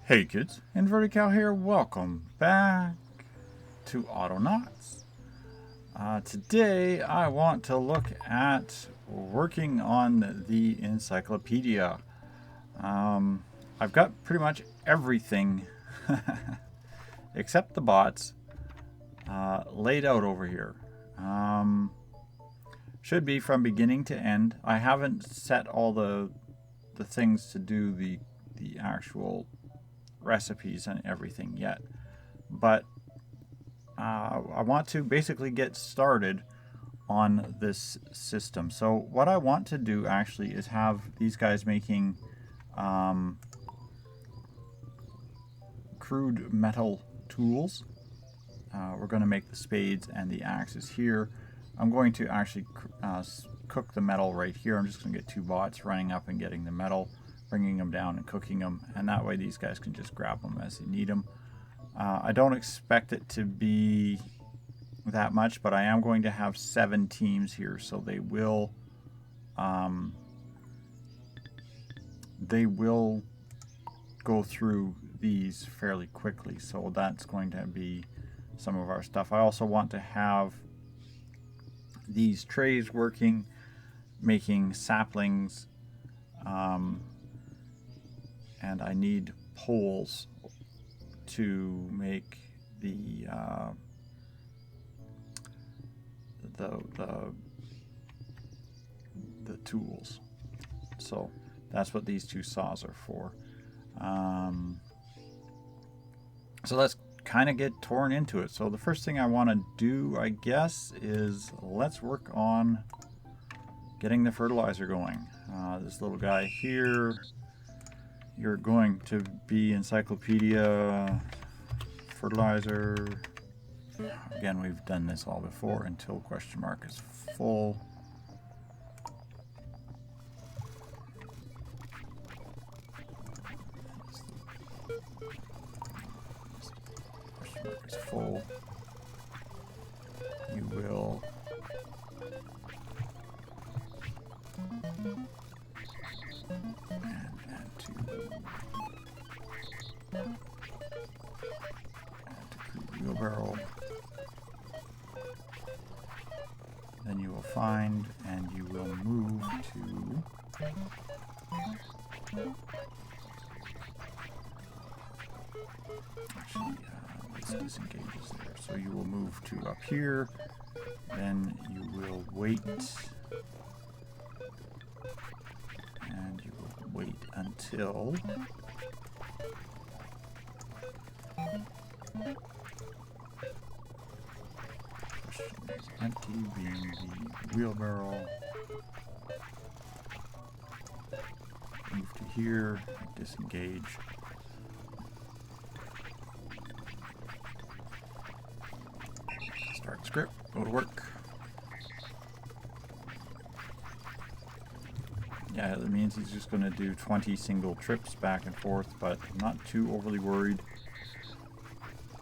Hey kids, Inverted Cow here. Welcome back to Autonauts. Today I want to look at working on the Encyclopedia. I've got pretty much everything except the bots laid out over here. Should be from beginning to end. I haven't set all the things to do the actual recipes and everything yet, but I want to basically get started on this system. So what I want to do actually is have these guys making crude metal tools. We're going to make the spades and the axes here. I'm going to actually cook the metal right here. I'm just going to get two bots running up and getting the metal, bringing them down and cooking them, and that way these guys can just grab them as they need them. I don't expect it to be that much, but I am going to have 7 teams here, so they will go through these fairly quickly, so that's going to be some of our stuff. I also want to have these trays working, making saplings, and I need poles to make the tools. So that's what these two saws are for. So let's kind of get torn into it. So the first thing I want to do, I guess, is let's work on getting the fertilizer going. This little guy here, you're going to be Encyclopedia fertilizer. Again, we've done this all before until question mark is full. Question mark is full. You will add to wheelbarrow. Then you will find and you will move to actually this disengages there. So you will move to up here, then you will wait, and you will wait until is empty, being the wheelbarrow. Move to here, disengage. Start script, go to work. Yeah, that means he's just going to do 20 single trips back and forth, but I'm not too overly worried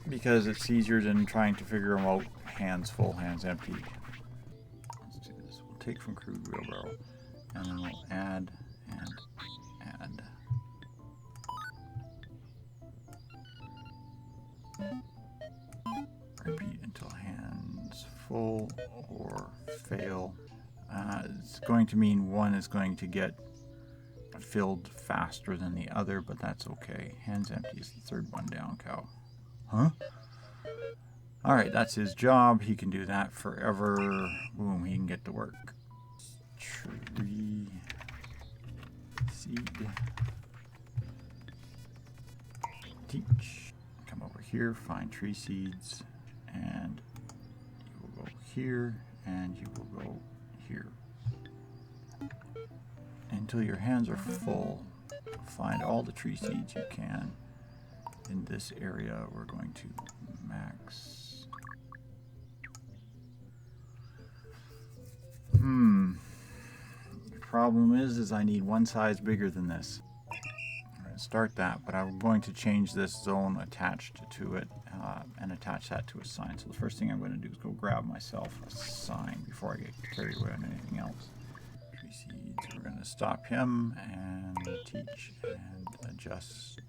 because it's easier than trying to figure them out hands full, hands empty. Let's do this. We'll take from crude wheelbarrow, and then we'll add and add. Repeat until hands full or fail. It's going to mean one is going to get filled faster than the other, but that's okay. Hands empty is the third one down, cow. Huh? Alright, that's his job. He can do that forever. Boom, he can get to work. Tree seed. Teach. Come over here, find tree seeds, and you will go here, and you will go here. Until your hands are full, find all the tree seeds you can. In this area, we're going to max. The problem is I need one size bigger than this. I'm going to start that, but I'm going to change this zone attached to it and attach that to a sign. So the first thing I'm going to do is go grab myself a sign before I get carried away on anything else. Tree seeds, we're going to stop him and teach and adjust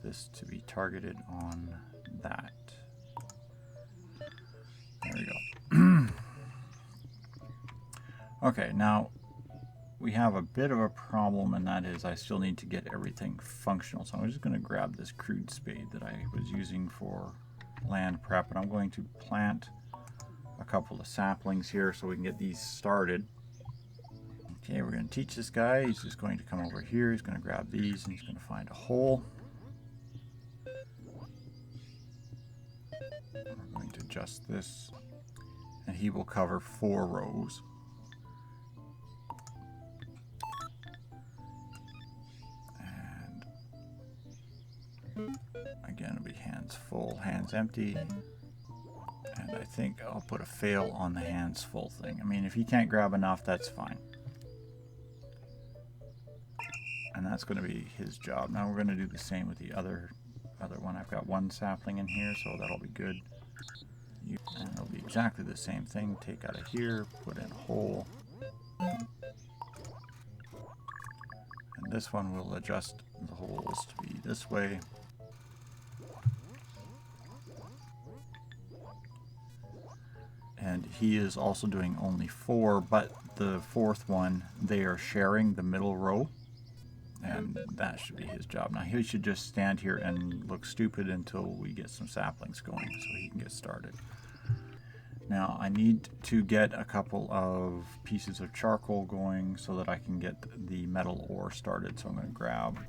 this to be targeted on that. There we go. Okay, now we have a bit of a problem, and that is I still need to get everything functional. So I'm just going to grab this crude spade that I was using for land prep, and I'm going to plant a couple of saplings here so we can get these started. Okay, we're going to teach this guy. He's just going to come over here. He's going to grab these, and he's going to find a hole. We're going to adjust this, and he will cover 4 rows. And again, it'll be hands full, hands empty. And I think I'll put a fail on the hands full thing. I mean, if he can't grab enough, that's fine. And that's going to be his job. Now we're going to do the same with the other one. I've got 1 sapling in here, so that'll be good. And it'll be exactly the same thing. Take out of here, put in a hole. And this one will adjust the holes to be this way. And he is also doing only 4, but the 4th one, they are sharing the middle row. And that should be his job. Now he should just stand here and look stupid until we get some saplings going so he can get started. Now I need to get a couple of pieces of charcoal going so that I can get the metal ore started. So I'm going to grab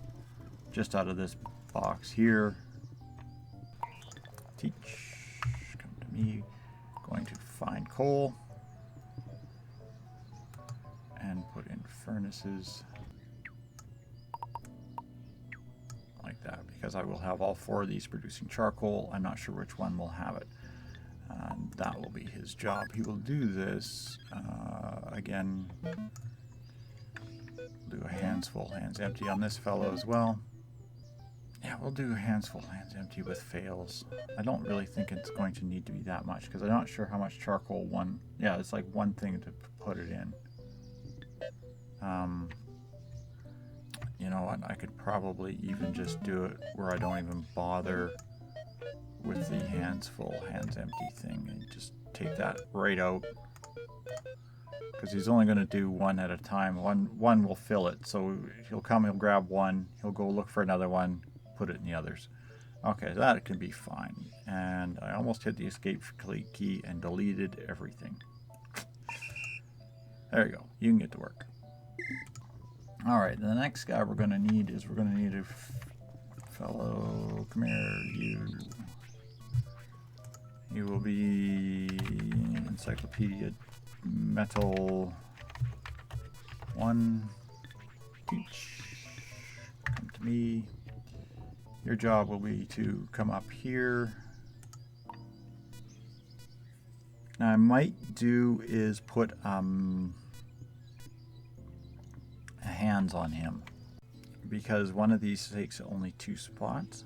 just out of this box here. Teach, come to me. Going to find coal and put in furnaces. Like that, because I will have all 4 of these producing charcoal. I'm not sure which one will have it. And that will be his job. He will do this again. Do a hands full, hands empty on this fellow as well. Yeah, we'll do hands full, hands empty with fails. I don't really think it's going to need to be that much because I'm not sure how much charcoal one. Yeah, it's like 1 thing to put it in. You know what, I could probably even just do it where I don't even bother with the hands full, hands empty thing and just take that right out. Because he's only going to do 1 at a time. One will fill it. So he'll come, he'll grab 1, he'll go look for another one, put it in the others. Okay, that can be fine. And I almost hit the escape key and deleted everything. There you go, you can get to work. Alright, the next guy we're going to need is a fellow, come here, you will be Encyclopedia Metal 1, teach, come to me. Your job will be to come up here. Now I might do is put hands on him, because one of these takes only 2 spots,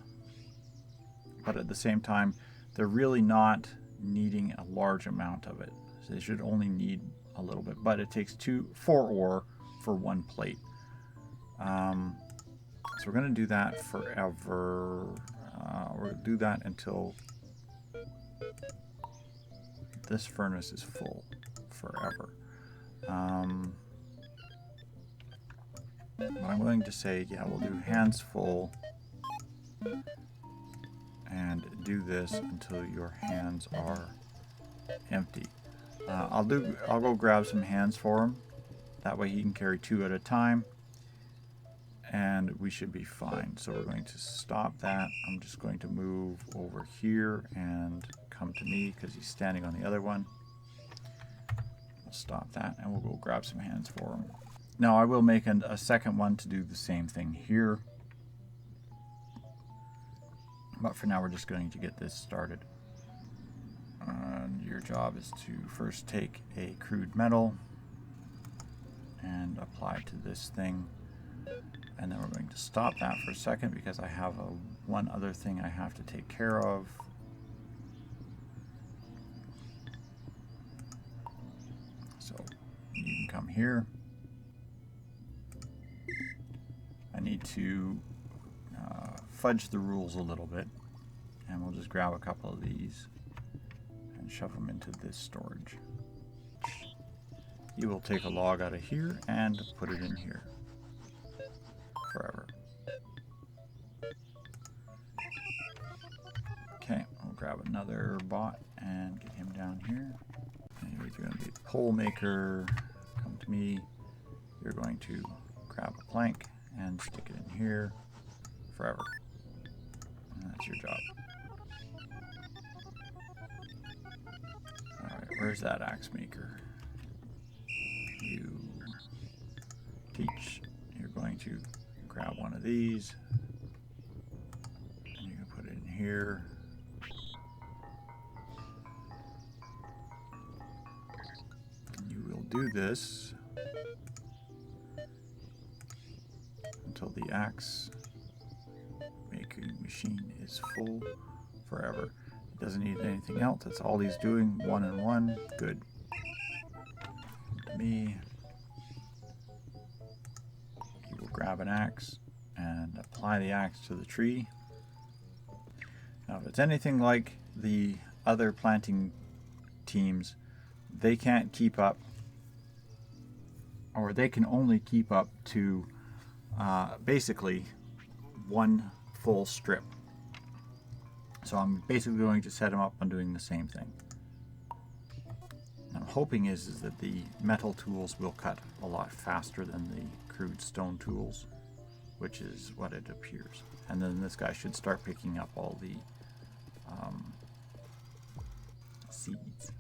but at the same time they're really not needing a large amount of it, so they should only need a little bit, but it takes 4 ore for 1 plate. So we're going to do that forever. We're going to do that until this furnace is full forever. But I'm going to say, yeah, we'll do hands full and do this until your hands are empty. I'll go grab some hands for him. That way he can carry 2 at a time, and we should be fine. So we're going to stop that. I'm just going to move over here and come to me because he's standing on the other one. We'll stop that and we'll go grab some hands for him. Now I will make a second one to do the same thing here. But for now we're just going to get this started. Your job is to first take a crude metal and apply to this thing. And then we're going to stop that for a second because I have one other thing I have to take care of. So you can come here. I need to fudge the rules a little bit, and we'll just grab a couple of these and shove them into this storage. You will take a log out of here and put it in here forever. Okay, we'll grab another bot and get him down here. And he's going to be pole maker. Come to me. You're going to grab a plank and stick it in here forever. And that's your job. Alright, where's that axe maker? You teach. You're going to grab one of these. And you can put it in here. And you will do this until the axe making machine is full forever. It doesn't need anything else. That's all he's doing. 1 and 1. Good. To me. He will grab an axe and apply the axe to the tree. Now, if it's anything like the other planting teams, they can't keep up, or they can only keep up to basically one full strip. So I'm basically going to set them up on doing the same thing. I'm hoping is that the metal tools will cut a lot faster than the crude stone tools, which is what it appears. And then this guy should start picking up all the seeds.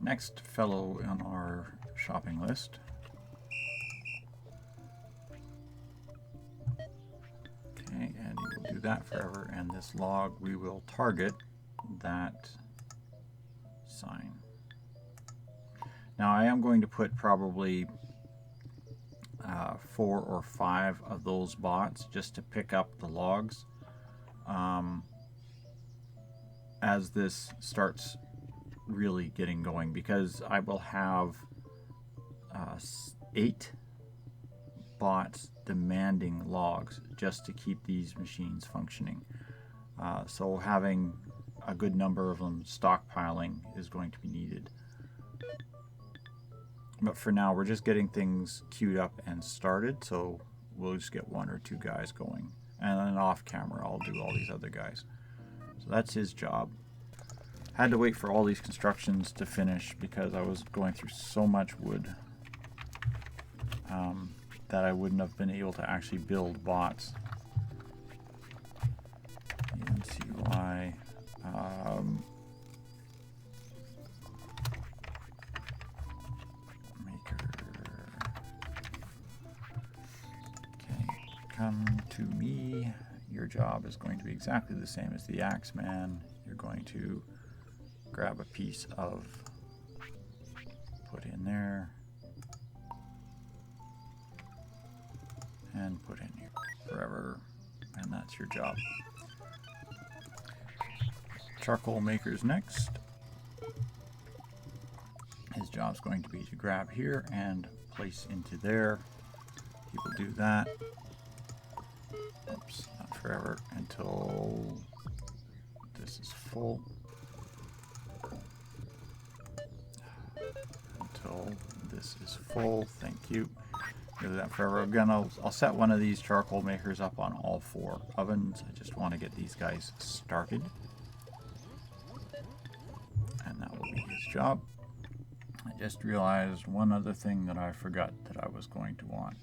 Next fellow on our shopping list. Okay, and we will do that forever, and this log we will target that sign. Now I am going to put probably 4 or 5 of those bots just to pick up the logs as this starts really getting going, because I will have 8 bots demanding logs just to keep these machines functioning. So having a good number of them stockpiling is going to be needed. But for now, we're just getting things queued up and started, so we'll just get 1 or 2 guys going. And then off camera, I'll do all these other guys. So that's his job. Had to wait for all these constructions to finish because I was going through so much wood that I wouldn't have been able to actually build bots. ENCY. Come to me. Your job is going to be exactly the same as the axe man. You're going to grab a piece of, put in there, and put in here forever, and that's your job. Charcoal maker's next. His job's going to be to grab here and place into there. He will do that. Oops, not forever, until this is full. Until this is full, thank you. Do that forever. Again, I'll set one of these charcoal makers up on all 4 ovens. I just want to get these guys started. And that will be his job. I just realized one other thing that I forgot that I was going to want.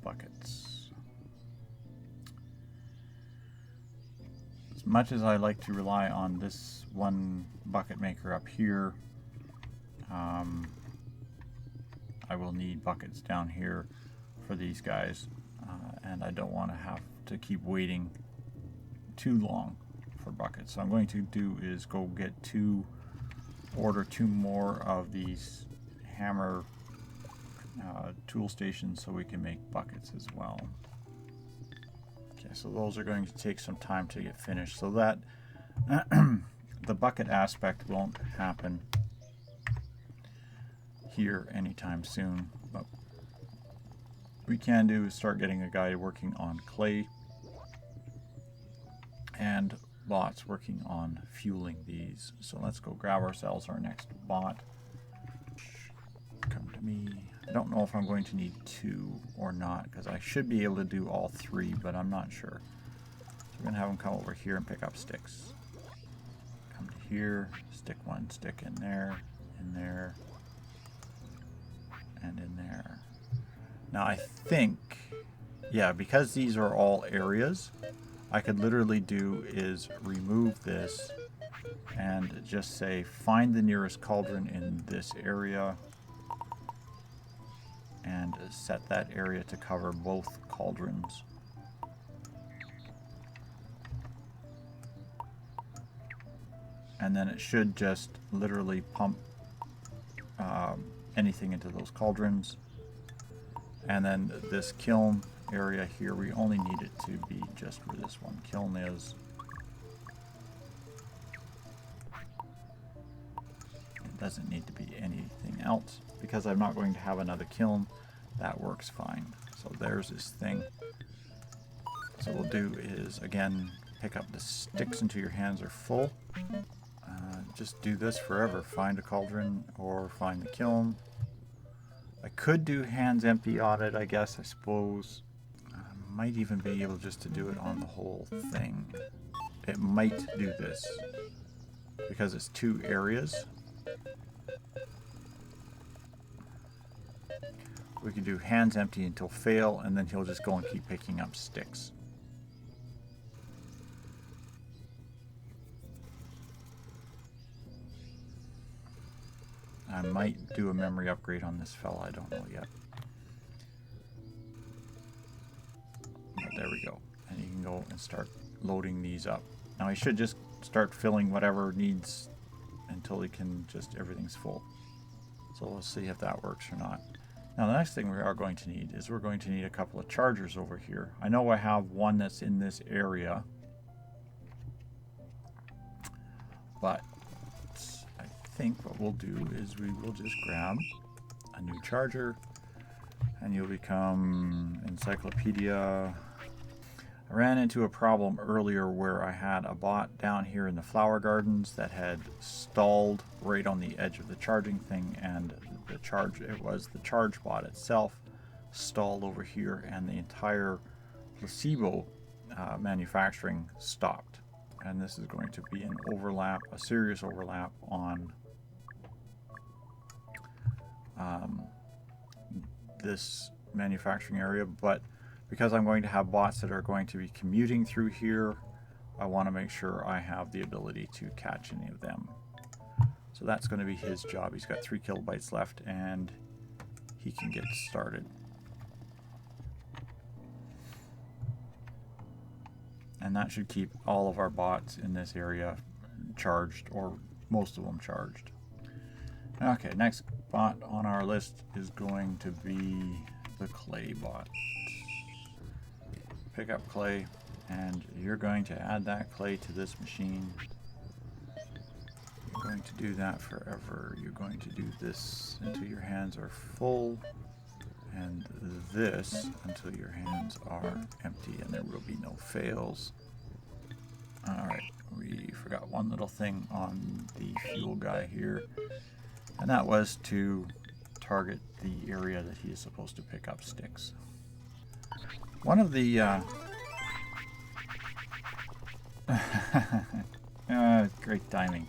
Buckets. As much as I like to rely on this one bucket maker up here, I will need buckets down here for these guys, and I don't want to have to keep waiting too long for buckets. So I'm going to do is go get order 2 more of these hammer tool stations so we can make buckets as well. Okay, so those are going to take some time to get finished, so that the bucket aspect won't happen here anytime soon, but we can do is start getting a guy working on clay and bots working on fueling these. So let's go grab ourselves our next bot. Come to me. I don't know if I'm going to need 2 or not, because I should be able to do all 3, but I'm not sure. So we're going to have them come over here and pick up sticks. Come to here, stick 1 stick in there, and in there. Now I think, yeah, because these are all areas, I could literally do is remove this and just say find the nearest cauldron in this area and set that area to cover both cauldrons. And then it should just literally pump anything into those cauldrons. And then this kiln area here, we only need it to be just where this one kiln is. It doesn't need to be anything else because I'm not going to have another kiln. That works fine. So there's this thing. So what we'll do is, again, pick up the sticks until your hands are full. Just do this forever. Find a cauldron or find the kiln. I could do hands empty on it, I guess, I suppose. I might even be able just to do it on the whole thing. It might do this because it's 2 areas. We could do hands empty until fail, and then he'll just go and keep picking up sticks. I might do a memory upgrade on this fella, I don't know yet. But there we go. And you can go and start loading these up. Now he should just start filling whatever needs until he can just, everything's full. So let's see if that works or not. Now the next thing we are going to need is we're going to need a couple of chargers over here. I know I have one that's in this area, but I think what we'll do is we will just grab a new charger and you'll become Encyclopedia. I ran into a problem earlier where I had a bot down here in the flower gardens that had stalled right on the edge of the charging thing, and the charge bot itself stalled over here, and the entire placebo manufacturing stopped. And this is going to be an overlap, a serious overlap on this manufacturing area, but because I'm going to have bots that are going to be commuting through here, I want to make sure I have the ability to catch any of them. So that's going to be his job. He's got 3 kilobytes left and he can get started. And that should keep all of our bots in this area charged, or most of them charged. Okay, next bot on our list is going to be the clay bot. Pick up clay, and you're going to add that clay to this machine. You're going to do that forever. You're going to do this until your hands are full, and this until your hands are empty, and there will be no fails. Alright, we forgot one little thing on the fuel guy here, and that was to target the area that he is supposed to pick up sticks. One of the great timing.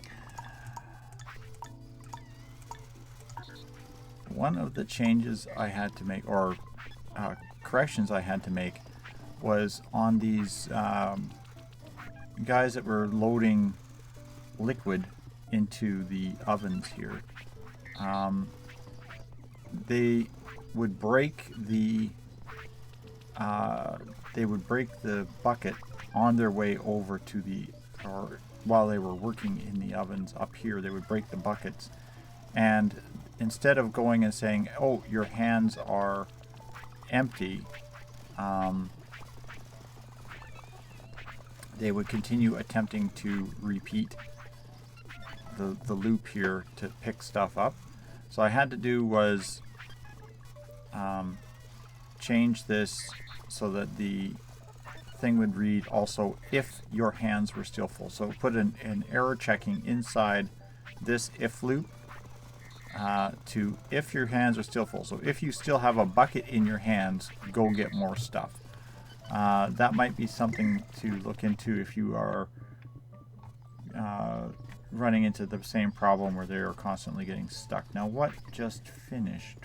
One of the changes I had to make, or corrections I had to make, was on these guys that were loading liquid into the ovens here. They would break the bucket on their way over to the, or while they were working in the ovens up here, they would break the buckets, and instead of going and saying, oh, your hands are empty, they would continue attempting to repeat the loop here to pick stuff up. So I had to do was change this so that the thing would read also if your hands were still full. So put an error checking inside this if loop to if your hands are still full. So if you still have a bucket in your hands, go get more stuff. That might be something to look into if you are running into the same problem where they're constantly getting stuck. Now what just finished?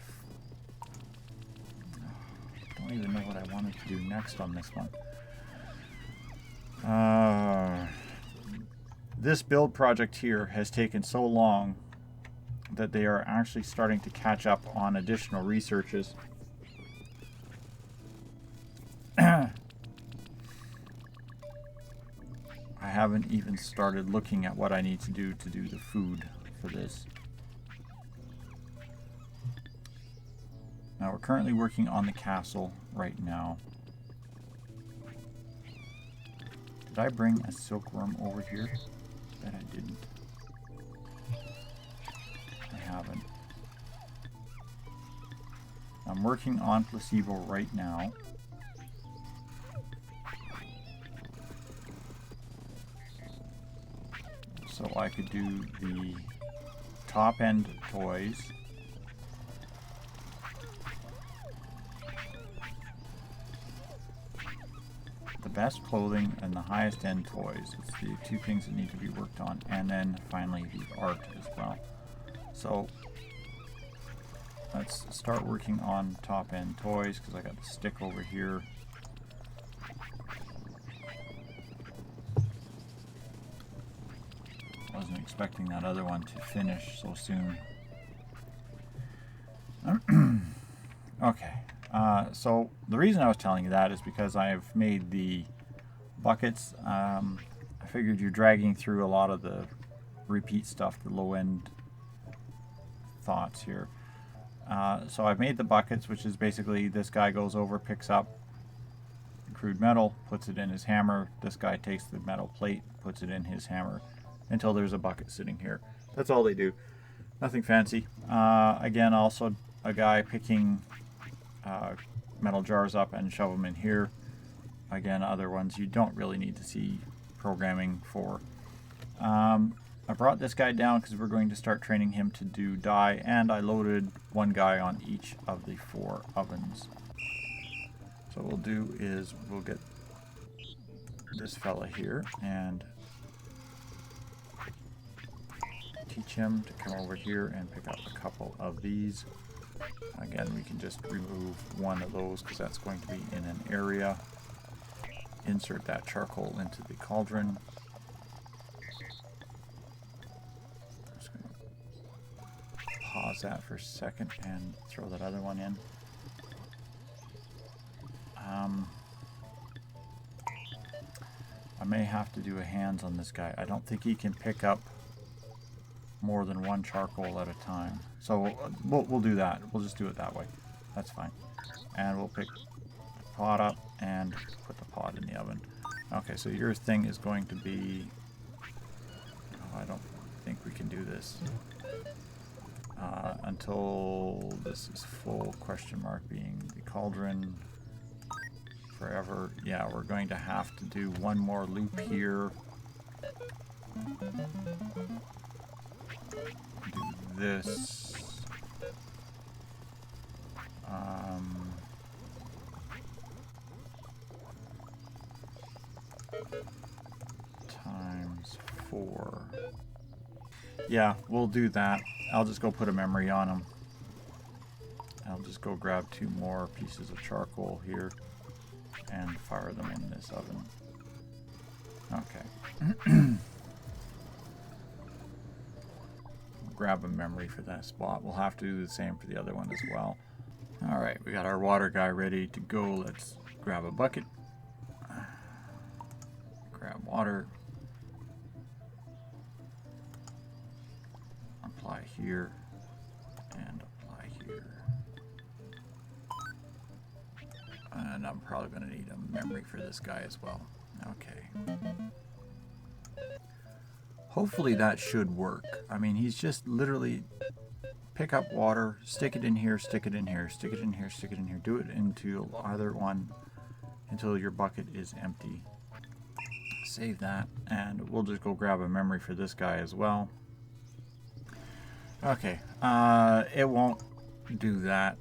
I don't even know what I wanted to do next on this one. This build project here has taken so long that they are actually starting to catch up on additional researches. I haven't even started looking at what I need to do the food for this. Now we're currently working on the castle right now. Did I bring a silkworm over here? Bet I didn't. I haven't. I'm working on placebo right now. So I could do the top end toys. The best clothing and the highest end toys. It's the two things that need to be worked on. And then finally the art as well. So let's start working on top end toys because I got the stick over here. Wasn't expecting that other one to finish so soon. Okay. So the reason I was telling you that is because I've made the buckets. I figured you're dragging through a lot of the repeat stuff, the low end thoughts here. So I've made the buckets, which is basically this guy goes over, picks up crude metal, puts it in his hammer. This guy takes the metal plate, puts it in his hammer until there's a bucket sitting here. That's all they do. Nothing fancy. Again, also a guy picking metal jars up and shove them in here. Again, other ones you don't really need to see programming for. I brought this guy down because we're going to start training him to do dye, and I loaded one guy on each of the 4 ovens. So what we'll do is we'll get this fella here and teach him to come over here and pick up a couple of these. Again, we can just remove one of those because that's going to be in an area. Insert that charcoal into the cauldron. I'm just going to pause that for a second and throw that other one in. I may have to do a hands on this guy. I don't think he can pick up more than one charcoal at a time. So we'll do that. We'll just do it that way. That's fine. And we'll pick the pot up and put the pot in the oven. Okay, so your thing is going to be... Oh, I don't think we can do this. Until this is full, question mark being the cauldron forever. Yeah, we're going to have to do one more loop here. Do this. Times 4. Yeah, we'll do that. I'll just go put a memory on them. I'll just go grab 2 more pieces of charcoal here and fire them in this oven. Okay. Grab a memory for that spot. We'll have to do the same for the other one as well. Alright, we got our water guy ready to go. Let's grab a bucket. Grab water. Apply here. And apply here. And I'm probably going to need a memory for this guy as well. Okay. Hopefully that should work. I mean, he's just literally pick up water, stick it in here, stick it in here, stick it in here, stick it in here. Do it into either one until your bucket is empty. Save that, and we'll just go grab a memory for this guy as well. Okay, it won't do that,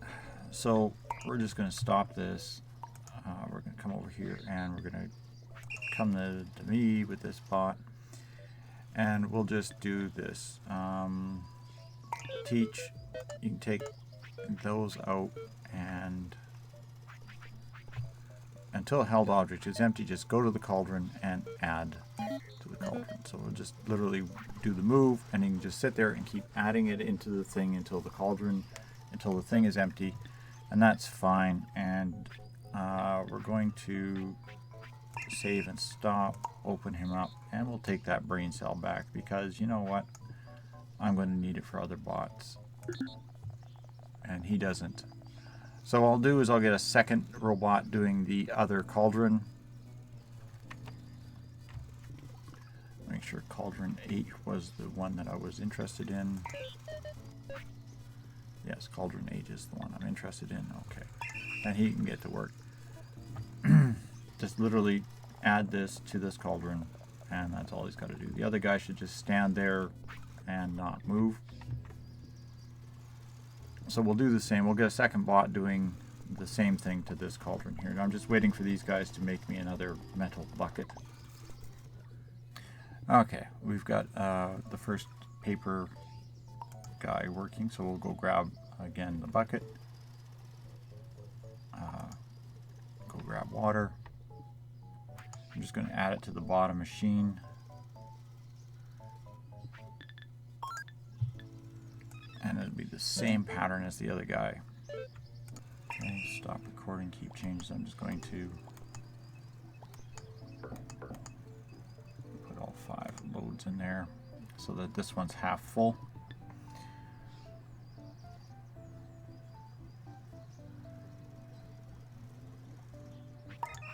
so we're just going to stop this. We're going to come over here and we're going to come to me with this bot, and we'll just do this. Teach, you can take those out, and until held object is empty, just go to the cauldron and add to the cauldron. So we'll just literally do the move, and you can just sit there and keep adding it into the thing until the cauldron, until the thing is empty, and that's fine. And we're going to save and stop, open him up, and we'll take that brain cell back, because you know what? I'm going to need it for other bots, and he doesn't. So what I'll do is I'll get a second robot doing the other cauldron. Make sure cauldron 8 was the one that I was interested in. Yes, cauldron 8 is the one I'm interested in. Okay, and he can get to work. Just literally add this to this cauldron, and that's all he's got to do. The other guy should just stand there and not move. So we'll do the same. We'll get a second bot doing the same thing to this cauldron here. And I'm just waiting for these guys to make me another metal bucket. Okay, we've got the first paper guy working, so we'll go grab again the bucket. Go grab water. I'm just going to add it to the bottom machine. And it'll be the same pattern as the other guy. Okay, stop recording, keep changes. I'm just going to put all 5 loads in there so that this one's half full.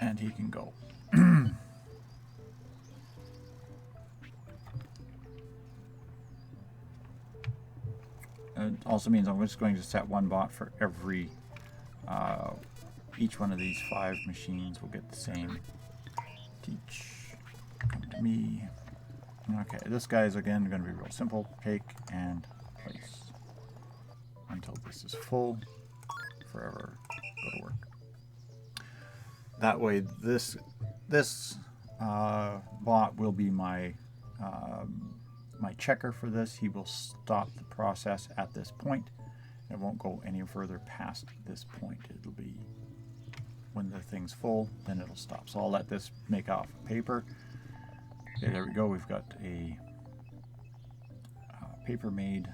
And he can go. It also means I'm just going to set one bot for every, each one of these 5 machines will get the same. Teach, come to me. Okay, this guy is again going to be real simple. Take and place until this is full. Forever, go to work. That way, this bot will be my my checker for this. He will stop the process at this point. It won't go any further past this point. It'll be when the thing's full, then it'll stop. So I'll let this make off paper. Okay, there we go. We've got a paper made.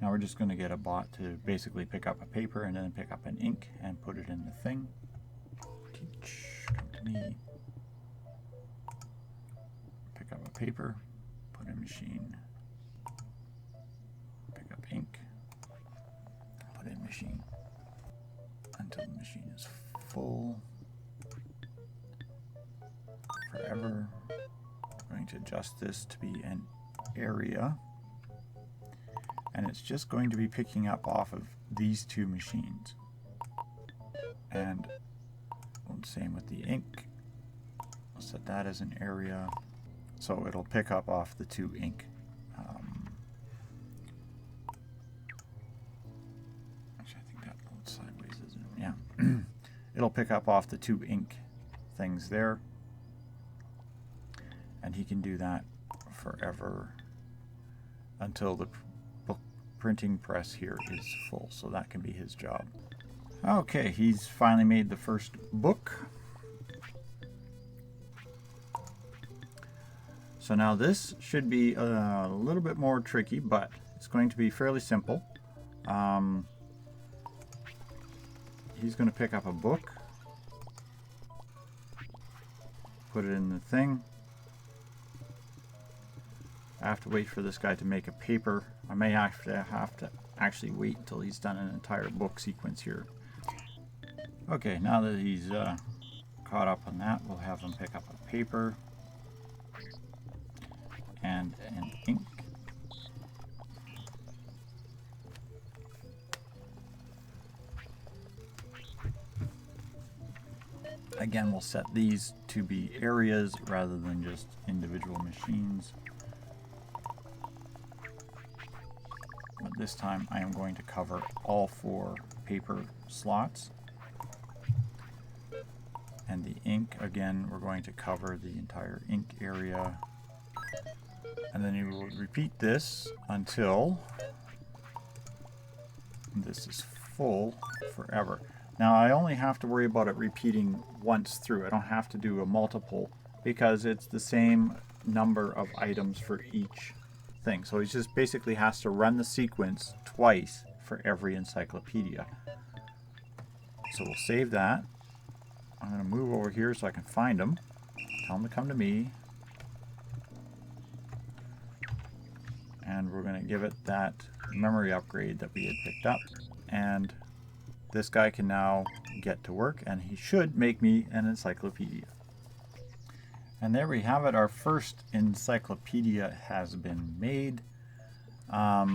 Now we're just going to get a bot to basically pick up a paper and then pick up an ink and put it in the thing. Teach, come to me. Pick up a paper. Put in machine, pick up ink, put in machine until the machine is full. Forever. I'm going to adjust this to be an area, and it's just going to be picking up off of these 2 machines. And same with the ink. I'll set that as an area. So it'll pick up off the 2 ink. Actually, I think that loads sideways, isn't it? Yeah. It'll pick up off the 2 ink things there. And he can do that forever until the book printing press here is full. So that can be his job. Okay, he's finally made the first book. So now this should be a little bit more tricky, but it's going to be fairly simple. He's going to pick up a book, put it in the thing. I have to wait for this guy to make a paper. I may have to actually wait until he's done an entire book sequence here. Okay, now that he's caught up on that, we'll have him pick up a paper. and an ink. Again, we'll set these to be areas rather than just individual machines. But this time I am going to cover all 4 paper slots. And the ink, again, we're going to cover the entire ink area. And then you will repeat this until this is full forever. Now I only have to worry about it repeating once through. I don't have to do a multiple because it's the same number of items for each thing. So he just basically has to run the sequence twice for every encyclopedia. So we'll save that. I'm going to move over here so I can find them. Tell them to come to me. And we're going to give it that memory upgrade that we had picked up. And this guy can now get to work, and he should make me an encyclopedia. And there we have it. Our first encyclopedia has been made. As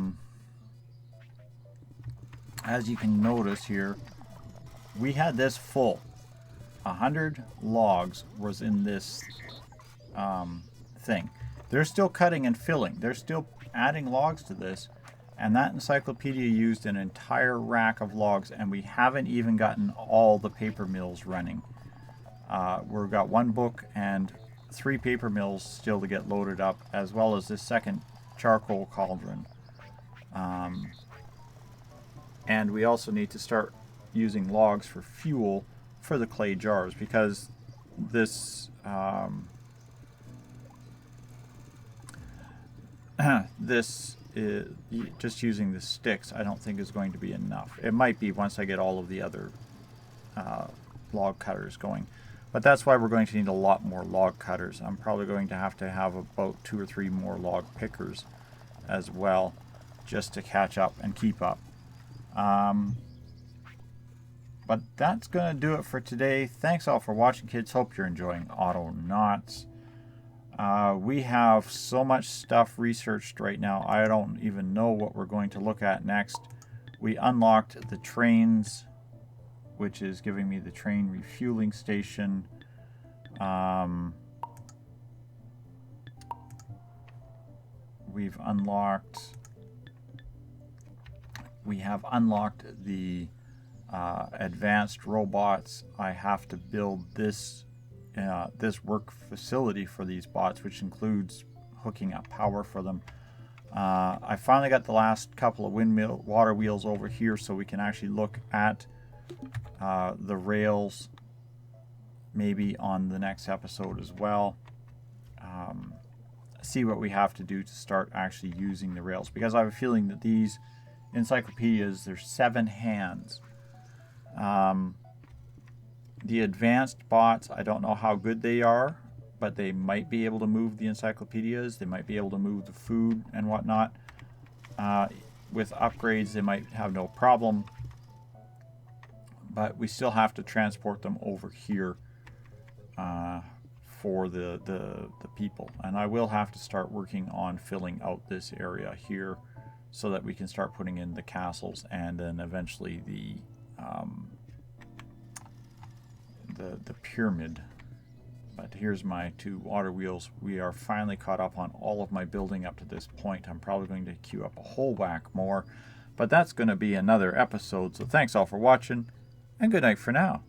you can notice here, we had this full. 100 logs was in this thing. They're still cutting and filling. They're still adding logs to this. And that encyclopedia used an entire rack of logs, and we haven't even gotten all the paper mills running. We've got 1 book and 3 paper mills still to get loaded up, as well as this second charcoal cauldron. And we also need to start using logs for fuel for the clay jars, because this this is, just using the sticks I don't think is going to be enough. It might be once I get all of the other log cutters going, but that's why we're going to need a lot more log cutters. I'm probably going to have about 2 or 3 more log pickers as well, just to catch up and keep up. But that's going to do it for today. Thanks all for watching, kids. Hope you're enjoying Autonauts. We have so much stuff researched right now, I don't even know what we're going to look at next. We unlocked the trains, which is giving me the train refueling station. We have unlocked the advanced robots. I have to build this work facility for these bots, which includes hooking up power for them. I finally got the last couple of water wheels over here, so we can actually look at the rails maybe on the next episode as well. See what we have to do to start actually using the rails, because I have a feeling that these encyclopedias, there's 7 hands. The advanced bots, I don't know how good they are, but they might be able to move the encyclopedias. They might be able to move the food and whatnot. With upgrades, they might have no problem. But we still have to transport them over here for the people. And I will have to start working on filling out this area here so that we can start putting in the castles and then eventually the pyramid. But here's my 2 water wheels. We are finally caught up on all of my building up to this point. I'm probably going to queue up a whole whack more, but that's going to be another episode. So thanks all for watching, and good night for now.